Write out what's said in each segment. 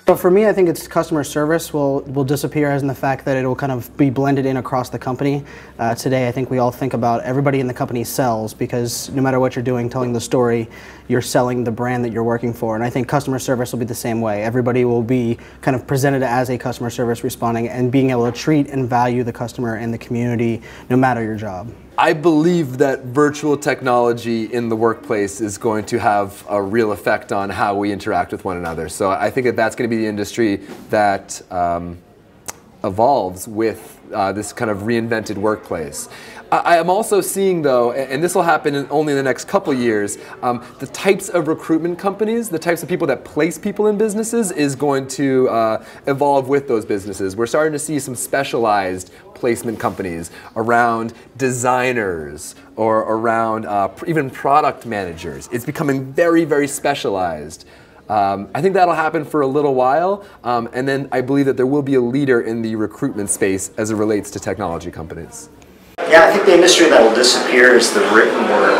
So for me, I think it's customer service will disappear as in the fact that it will kind of be blended in across the company. Today, I think we all think about everybody in the company sells, because no matter what you're doing, telling the story, you're selling the brand that you're working for. And I think customer service will be the same way. Everybody will be kind of presented as a customer service responding and being able to treat and value the customer and the community no matter your job. I believe that virtual technology in the workplace is going to have a real effect on how we interact with one another. So I think that that's going to be the industry that evolves with this kind of reinvented workplace. I am also seeing, though, and this will happen only in the next couple years, the types of recruitment companies, the types of people that place people in businesses is going to evolve with those businesses. We're starting to see some specialized placement companies around designers or around even product managers. It's becoming very, very specialized. I think that'll happen for a little while, and then I believe that there will be a leader in the recruitment space as it relates to technology companies. Yeah, I think the industry that will disappear is the written word.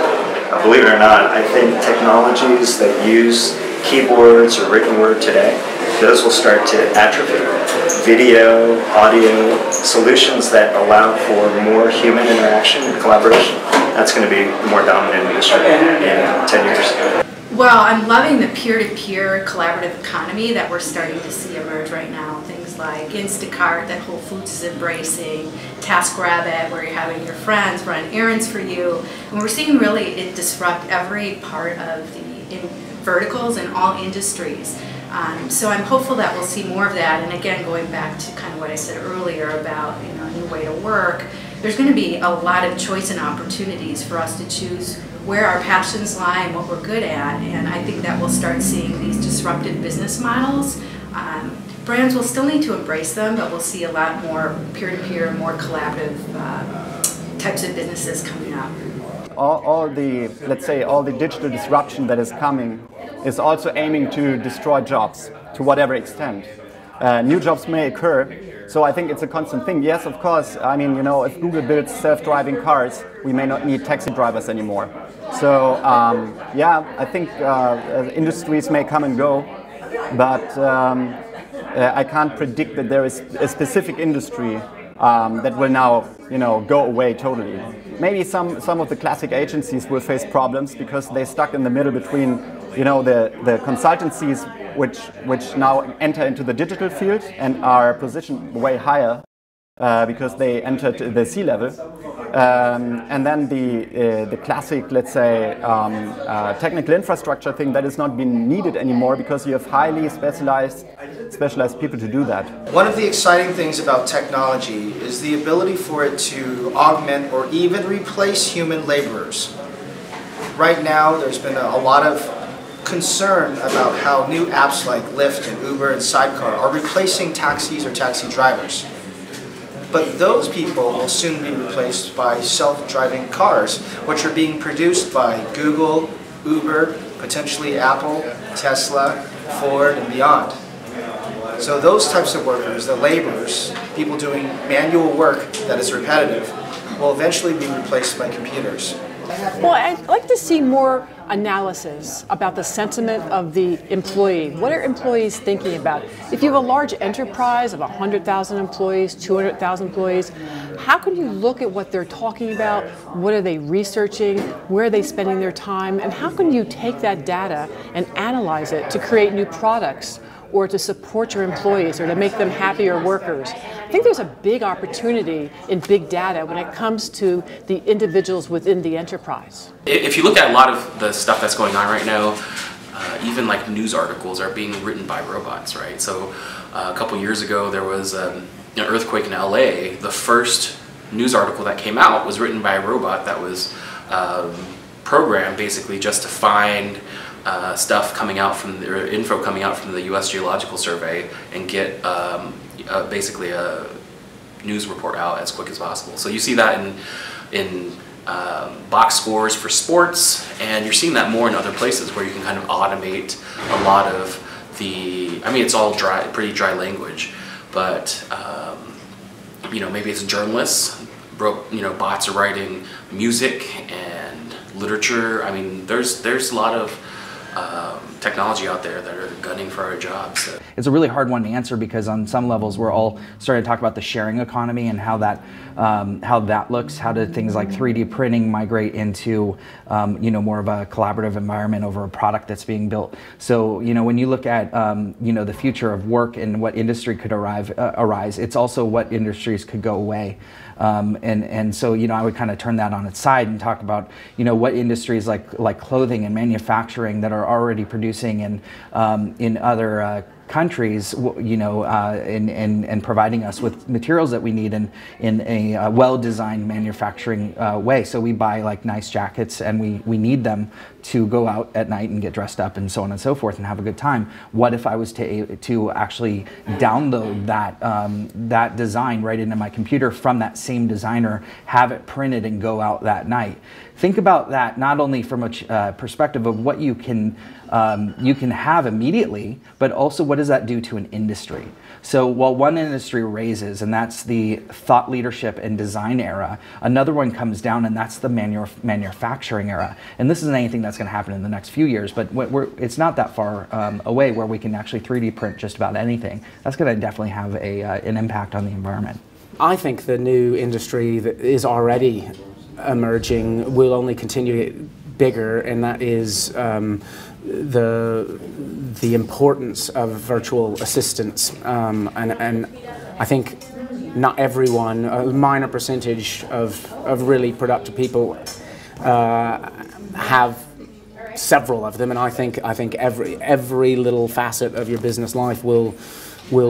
Believe it or not, I think technologies that use keyboards or written word today, those will start to atrophy. Video, audio, solutions that allow for more human interaction and collaboration, that's going to be the more dominant industry in 10 years. Well, I'm loving the peer-to-peer collaborative economy that we're starting to see emerge right now. Things like Instacart that Whole Foods is embracing, TaskRabbit where you're having your friends run errands for you. And we're seeing really it disrupt every part of the verticals in all industries. So I'm hopeful that we'll see more of that. And again, going back to kind of what I said earlier about a new way to work, there's going to be a lot of choice and opportunities for us to choose where our passions lie and what we're good at, and I think that we'll start seeing these disruptive business models. Brands will still need to embrace them, but we'll see a lot more peer-to-peer, more collaborative types of businesses coming up. All the, let's say, all the digital disruption that is coming is also aiming to destroy jobs to whatever extent. New jobs may occur. So I think it's a constant thing. Yes, of course, I mean, if Google builds self-driving cars, we may not need taxi drivers anymore. So, yeah, I think industries may come and go, but I can't predict that there is a specific industry that will now, go away totally. Maybe some of the classic agencies will face problems because they're stuck in the middle between, the consultancies which now enter into the digital field and are positioned way higher because they entered the C-level. And then the classic, let's say, technical infrastructure thing that is not being needed anymore because you have highly specialized people to do that. One of the exciting things about technology is the ability for it to augment or even replace human laborers. Right now, there's been a lot of concern about how new apps like Lyft and Uber and Sidecar are replacing taxis or taxi drivers. But those people will soon be replaced by self-driving cars, which are being produced by Google, Uber, potentially Apple, Tesla, Ford, and beyond. So those types of workers, the laborers, people doing manual work that is repetitive, will eventually be replaced by computers. Well, I'd like to see more analysis about the sentiment of the employee. What are employees thinking about? If you have a large enterprise of 100,000 employees, 200,000 employees, how can you look at what they're talking about? What are they researching? Where are they spending their time? And how can you take that data and analyze it to create new products or to support your employees or to make them happier workers? I think there's a big opportunity in big data when it comes to the individuals within the enterprise. If you look at a lot of the stuff that's going on right now, even like news articles are being written by robots, right? So a couple years ago there was an earthquake in LA. The first news article that came out was written by a robot that was programmed basically just to find stuff coming out from the info coming out from the U.S. Geological Survey and get basically a news report out as quick as possible. So you see that in box scores for sports, and you're seeing that more in other places where you can kind of automate a lot of the. I mean, it's all dry, pretty dry language, but maybe it's journalists. Bots are writing music and literature. I mean, there's a lot of technology out there that are gunning for our jobs. It's a really hard one to answer because on some levels we're all starting to talk about the sharing economy and how that looks. How do things like 3D printing migrate into more of a collaborative environment over a product that's being built? So when you look at the future of work and what industry could arise, it's also what industries could go away. And so I would kind of turn that on its side and talk about what industries like clothing and manufacturing that are already producing in other countries, and providing us with materials that we need in a well-designed manufacturing way. So we buy like nice jackets, and we need them to go out at night and get dressed up and so on and so forth and have a good time. What if I was to actually download that design right into my computer from that same designer, have it printed and go out that night? Think about that not only from a perspective of what you can have immediately, but also what does that do to an industry? So while one industry raises, and that's the thought leadership and design era, another one comes down, and that's the manufacturing era. And this isn't anything that's going to happen in the next few years, but it's not that far away where we can actually 3D print just about anything. That's going to definitely have an impact on the environment. I think the new industry that is already emerging will only continue to get bigger, and that is the importance of virtual assistants. And I think not everyone, a minor percentage of really productive people have several of them, and I think every little facet of your business life will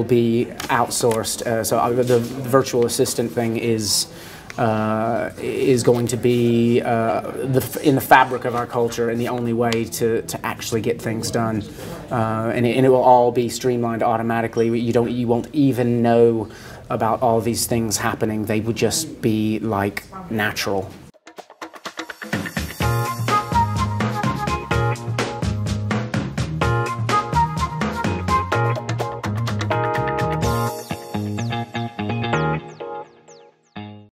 be outsourced. So the virtual assistant thing is going to be in the fabric of our culture and the only way to actually get things done. And it will all be streamlined automatically. You won't even know about all these things happening. They would just be like natural.